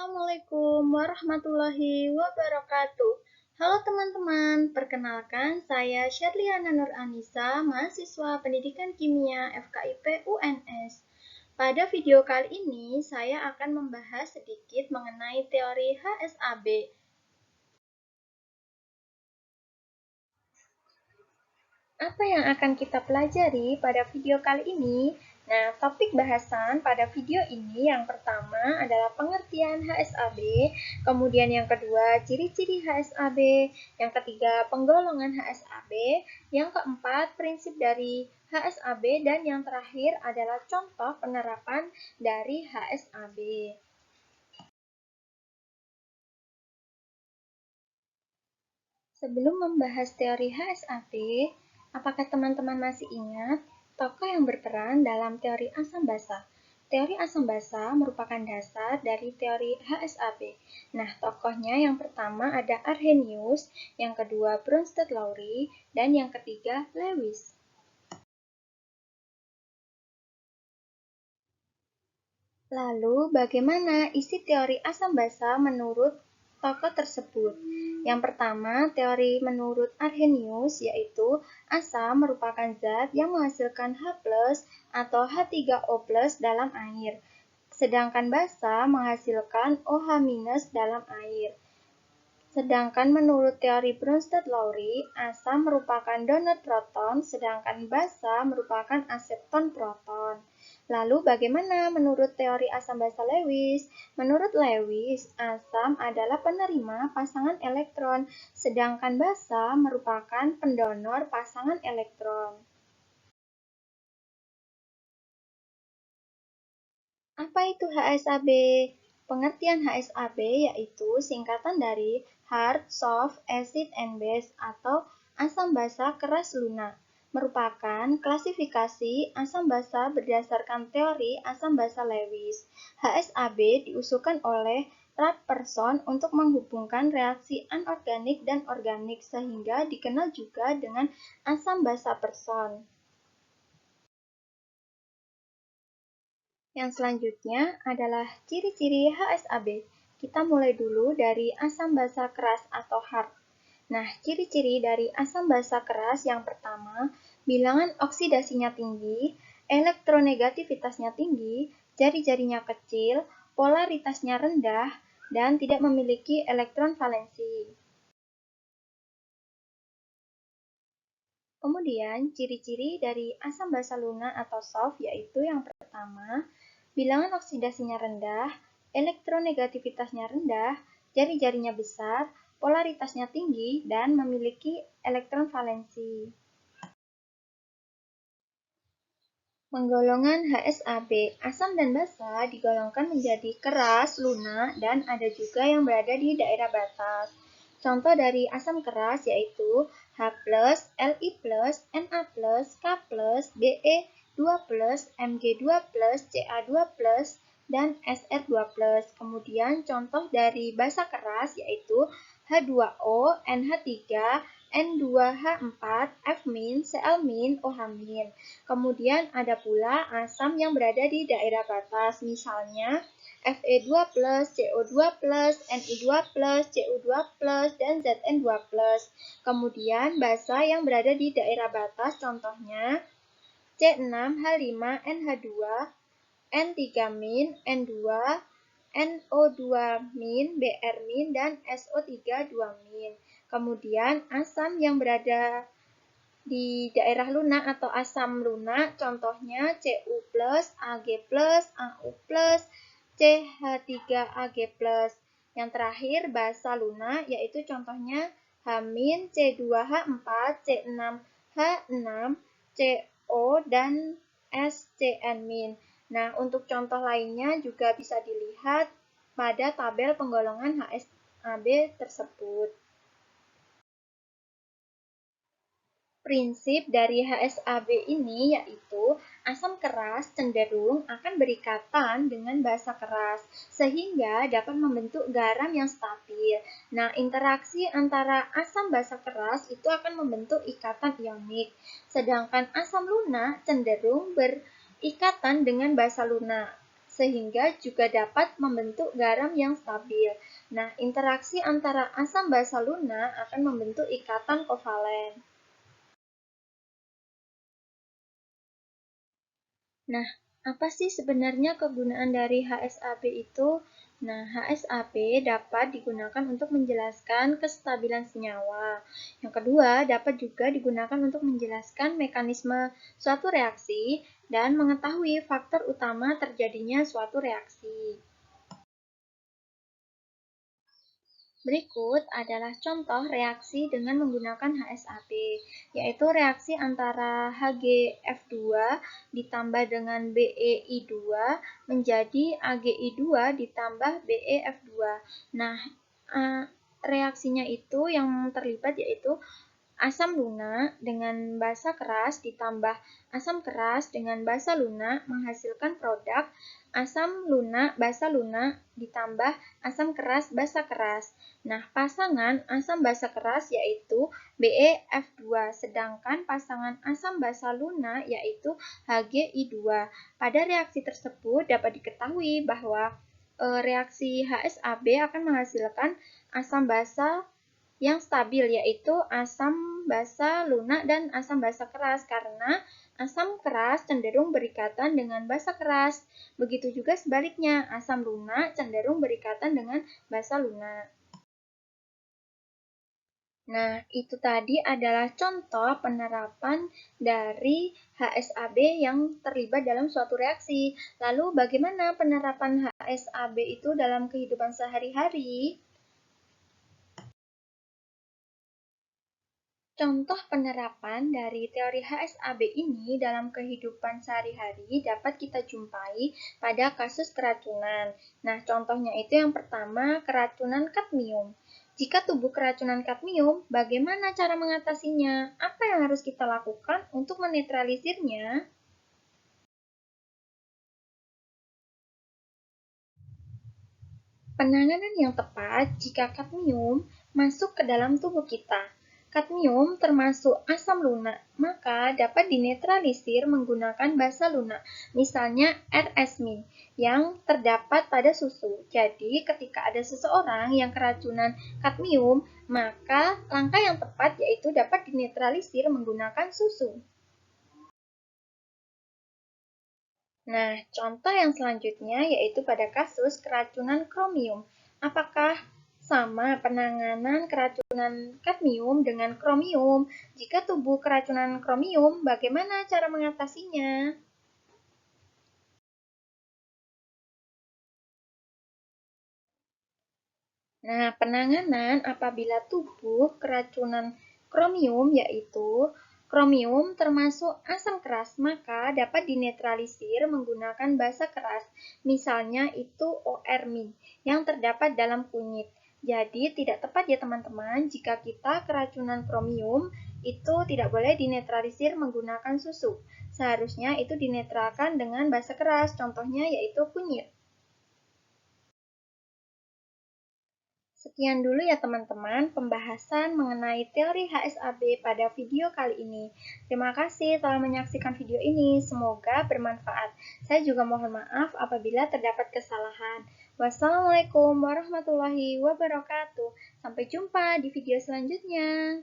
Assalamualaikum warahmatullahi wabarakatuh. Halo teman-teman, perkenalkan saya Sherliana Nur Anissa, mahasiswa Pendidikan Kimia FKIP UNS. Pada video kali ini, saya akan membahas sedikit mengenai teori HSAB. Apa yang akan kita pelajari pada video kali ini? Nah, topik bahasan pada video ini yang pertama adalah pengertian HSAB, kemudian yang kedua ciri-ciri HSAB, yang ketiga penggolongan HSAB, yang keempat prinsip dari HSAB, dan yang terakhir adalah contoh penerapan dari HSAB. Sebelum membahas teori HSAB, apakah teman-teman masih ingat tokoh yang berperan dalam teori asam basa? Teori asam basa merupakan dasar dari teori HSAB. Nah, tokohnya yang pertama ada Arrhenius, yang kedua Bronsted-Lowry, dan yang ketiga Lewis. Lalu, bagaimana isi teori asam basa menurut tokoh tersebut? Yang pertama, teori menurut Arrhenius, yaitu asam merupakan zat yang menghasilkan H+ atau H3O+ dalam air, sedangkan basa menghasilkan OH- dalam air. Sedangkan menurut teori Bronsted-Lowry, asam merupakan donor proton, sedangkan basa merupakan aseton proton. Lalu bagaimana menurut teori asam basa Lewis? Menurut Lewis, asam adalah penerima pasangan elektron, sedangkan basa merupakan pendonor pasangan elektron. Apa itu HSAB? Pengertian HSAB yaitu singkatan dari Hard, Soft, Acid, and Base atau asam basa keras lunak. Merupakan klasifikasi asam basa berdasarkan teori asam basa Lewis. HSAB diusulkan oleh Radberson untuk menghubungkan reaksi anorganik dan organik sehingga dikenal juga dengan asam basa person. Yang selanjutnya adalah ciri-ciri HSAB. Kita mulai dulu dari asam basa keras atau hard. Nah, ciri-ciri dari asam basa keras yang pertama, bilangan oksidasinya tinggi, elektronegativitasnya tinggi, jari-jarinya kecil, polaritasnya rendah, dan tidak memiliki elektron valensi. Kemudian, ciri-ciri dari asam basa lunak atau soft yaitu yang pertama, bilangan oksidasinya rendah, elektronegativitasnya rendah, jari-jarinya besar, polaritasnya tinggi, dan memiliki elektron valensi. Penggolongan HSAB, asam dan basa digolongkan menjadi keras, lunak, dan ada juga yang berada di daerah batas. Contoh dari asam keras yaitu H+, Li+, Na+, K+, Be2+, Mg2+, Ca2+, dan Sr2+. Kemudian contoh dari basa keras yaitu H2O, NH3, N2H4, F-, Cl-, OH-. Kemudian ada pula asam yang berada di daerah batas, misalnya Fe2+, CO2+, Ni2+, Cu2+, dan Zn2+. Kemudian basa yang berada di daerah batas, contohnya C6H5NH2, N3-, N2, NO2-, Br-, dan SO3-. Kemudian asam yang berada di daerah lunak atau asam lunak, contohnya Cu+, Ag+, Au+, CH3Ag+. Yang terakhir basa lunak yaitu contohnya H-, C2H4, C6H6, CO, dan SCN-. Nah, untuk contoh lainnya juga bisa dilihat pada tabel penggolongan HSAB tersebut. Prinsip dari HSAB ini yaitu asam keras cenderung akan berikatan dengan basa keras sehingga dapat membentuk garam yang stabil. Nah, interaksi antara asam basa keras itu akan membentuk ikatan ionik, sedangkan asam lunak cenderung berikatan dengan basa lunak sehingga juga dapat membentuk garam yang stabil. Nah, interaksi antara asam basa lunak akan membentuk ikatan kovalen. Nah, apa sih sebenarnya kegunaan dari HSAB itu? Nah, HSAB dapat digunakan untuk menjelaskan kestabilan senyawa. Yang kedua, dapat juga digunakan untuk menjelaskan mekanisme suatu reaksi dan mengetahui faktor utama terjadinya suatu reaksi. Berikut adalah contoh reaksi dengan menggunakan HSAB, yaitu reaksi antara HgF2 ditambah dengan BeI2 menjadi AgI2 ditambah BeF2. Nah, reaksinya itu yang terlibat yaitu asam lunak dengan basa keras ditambah asam keras dengan basa lunak menghasilkan produk asam lunak basa lunak ditambah asam keras basa keras. Nah, pasangan asam basa keras yaitu BeF2, sedangkan pasangan asam basa lunak yaitu HgI2. Pada reaksi tersebut dapat diketahui bahwa reaksi HSAB akan menghasilkan asam basa yang stabil yaitu asam basa lunak dan asam basa keras karena asam keras cenderung berikatan dengan basa keras. Begitu juga sebaliknya, asam lunak cenderung berikatan dengan basa lunak. Nah, itu tadi adalah contoh penerapan dari HSAB yang terlibat dalam suatu reaksi. Lalu bagaimana penerapan HSAB itu dalam kehidupan sehari-hari? Contoh penerapan dari teori HSAB ini dalam kehidupan sehari-hari dapat kita jumpai pada kasus keracunan. Nah, contohnya itu yang pertama, keracunan kadmium. Jika tubuh keracunan kadmium, bagaimana cara mengatasinya? Apa yang harus kita lakukan untuk menetralisirnya? Penanganan yang tepat jika kadmium masuk ke dalam tubuh kita. Kadmium termasuk asam lunak, maka dapat dinetralisir menggunakan basa lunak, misalnya RS-min, yang terdapat pada susu. Jadi, ketika ada seseorang yang keracunan kadmium, maka langkah yang tepat yaitu dapat dinetralisir menggunakan susu. Nah, contoh yang selanjutnya yaitu pada kasus keracunan kromium. Apakah sama penanganan keracunan kadmium dengan kromium? Jika tubuh keracunan kromium, bagaimana cara mengatasinya? Nah, penanganan apabila tubuh keracunan kromium yaitu kromium termasuk asam keras, maka dapat dinetralisir menggunakan basa keras. Misalnya itu OR-min yang terdapat dalam kunyit. Jadi tidak tepat ya teman-teman jika kita keracunan kromium itu tidak boleh dinetralisir menggunakan susu. Seharusnya itu dinetralkan dengan basa keras, contohnya yaitu kunyit. Sekian dulu ya teman-teman pembahasan mengenai teori HSAB pada video kali ini. Terima kasih telah menyaksikan video ini, semoga bermanfaat. Saya juga mohon maaf apabila terdapat kesalahan. Wassalamualaikum warahmatullahi wabarakatuh. Sampai jumpa di video selanjutnya.